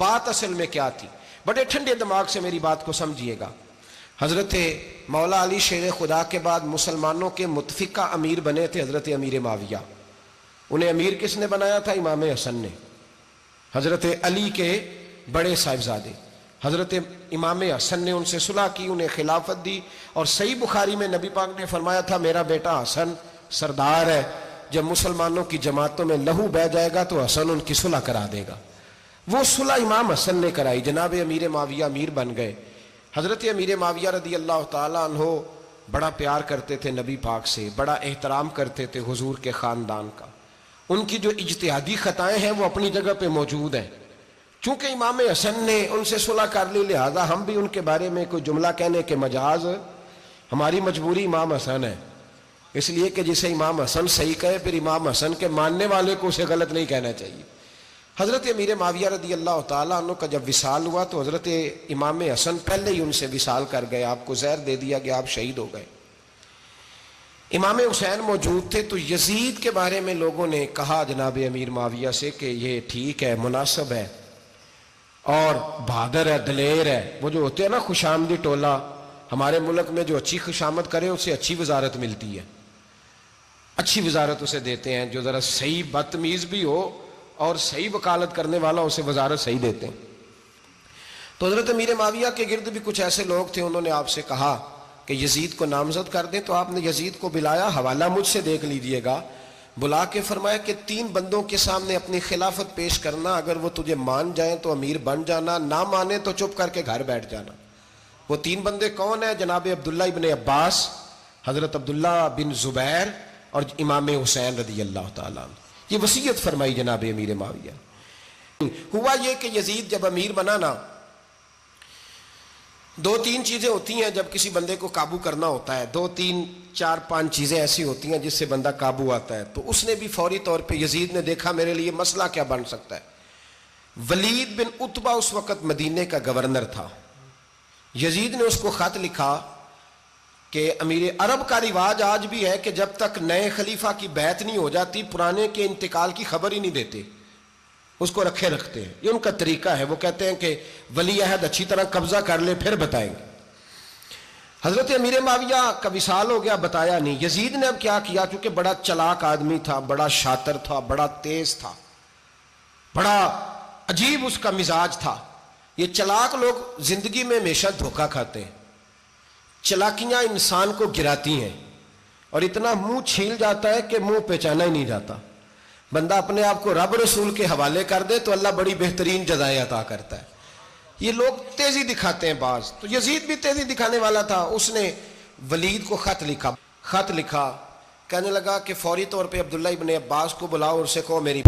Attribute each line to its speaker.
Speaker 1: بات اصل میں کیا تھی؟ بڑے ٹھنڈے دماغ سے میری بات کو سمجھیے گا۔ حضرت مولا علی شیر خدا کے بعد مسلمانوں کے متفقہ امیر بنے تھے حضرت امیر معاویہ۔ انہیں امیر کس نے بنایا تھا؟ امام حسن نے، حضرت علی کے بڑے صاحبزادے۔ حضرت امام حسن نے ان سے صلح کی، انہیں خلافت دی، اور صحیح بخاری میں نبی پاک نے فرمایا تھا میرا بیٹا حسن سردار ہے، جب مسلمانوں کی جماعتوں میں لہو بہہ جائے گا تو حسن ان کی صلح کرا دے گا۔ وہ صلح امام حسن نے کرائی، جناب امیر معاویہ امیر بن گئے۔ حضرت امیر معاویہ رضی اللہ تعالیٰ عنہ بڑا پیار کرتے تھے نبی پاک سے، بڑا احترام کرتے تھے حضور کے خاندان کا۔ ان کی جو اجتہادی خطائیں ہیں وہ اپنی جگہ پہ موجود ہیں، چونکہ امام حسن نے ان سے صلح کر لی، لہذا ہم بھی ان کے بارے میں کوئی جملہ کہنے کے مجاز، ہماری مجبوری امام حسن ہے، اس لیے کہ جسے امام حسن صحیح کہے پھر امام حسن کے ماننے والے کو اسے غلط نہیں کہنا چاہیے۔ حضرت امیر معاویہ رضی اللہ تعالیٰ عنہ کا جب وصال ہوا تو حضرت امام حسن پہلے ہی ان سے وصال کر گئے، آپ کو زہر دے دیا کہ آپ شہید ہو گئے۔ امام حسین موجود تھے تو یزید کے بارے میں لوگوں نے کہا جناب امیر معاویہ سے کہ یہ ٹھیک ہے، مناسب ہے اور بہادر ہے، دلیر ہے۔ وہ جو ہوتے ہیں نا خوش آمدی ٹولہ، ہمارے ملک میں جو اچھی خوشامد کرے اسے اچھی وزارت ملتی ہے، اچھی وزارت اسے دیتے ہیں، جو ذرا صحیح بدتمیز بھی ہو اور صحیح وکالت کرنے والا اسے وزارت صحیح دیتے ہیں۔ تو حضرت امیر معاویہ کے گرد بھی کچھ ایسے لوگ تھے، انہوں نے آپ سے کہا کہ یزید کو نامزد کر دیں، تو آپ نے یزید کو بلایا، حوالہ مجھ سے دیکھ لیجئے گا، بلا کے فرمایا کہ 3 بندوں کے سامنے اپنی خلافت پیش کرنا، اگر وہ تجھے مان جائیں تو امیر بن جانا، نہ مانے تو چپ کر کے گھر بیٹھ جانا۔ وہ 3 بندے کون ہیں؟ جناب عبداللہ ابن عباس، حضرت عبداللہ بن زبیر اور امام حسین رضی اللہ تعالیٰ عنہ۔ یہ وصیت فرمائی جناب امیر معاویہ۔ ہوا یہ کہ یزید جب امیر بنا نا، 2-3 چیزیں ہوتی ہیں جب کسی بندے کو قابو کرنا ہوتا ہے، 2-3 4-5 چیزیں ایسی ہوتی ہیں جس سے بندہ قابو آتا ہے۔ تو اس نے بھی فوری طور پہ، یزید نے دیکھا میرے لیے مسئلہ کیا بن سکتا ہے۔ ولید بن عتبہ اس وقت مدینے کا گورنر تھا، یزید نے اس کو خط لکھا کہ امیر عرب کا رواج آج بھی ہے کہ جب تک نئے خلیفہ کی بیعت نہیں ہو جاتی پرانے کے انتقال کی خبر ہی نہیں دیتے، اس کو رکھے رکھتے ہیں، یہ ان کا طریقہ ہے۔ وہ کہتے ہیں کہ ولی عہد اچھی طرح قبضہ کر لے پھر بتائیں گے۔ حضرت امیر معاویہ کا وصال ہو گیا، بتایا نہیں۔ یزید نے اب کیا کیا، چونکہ بڑا چلاک آدمی تھا، بڑا شاطر تھا، بڑا تیز تھا، بڑا عجیب اس کا مزاج تھا۔ یہ چلاک لوگ زندگی میں ہمیشہ دھوکہ کھاتے ہیں، چلاکیاں انسان کو گراتی ہیں اور اتنا منہ چھیل جاتا ہے کہ منہ پہچانا ہی نہیں جاتا۔ بندہ اپنے آپ کو رب رسول کے حوالے کر دے تو اللہ بڑی بہترین جزائیں عطا کرتا ہے۔ یہ لوگ تیزی دکھاتے ہیں بعض، تو یزید بھی تیزی دکھانے والا تھا۔ اس نے ولید کو خط لکھا، کہنے لگا کہ فوری طور پہ عبداللہ ابن عباس کو بلاؤ اور اسے کہو میری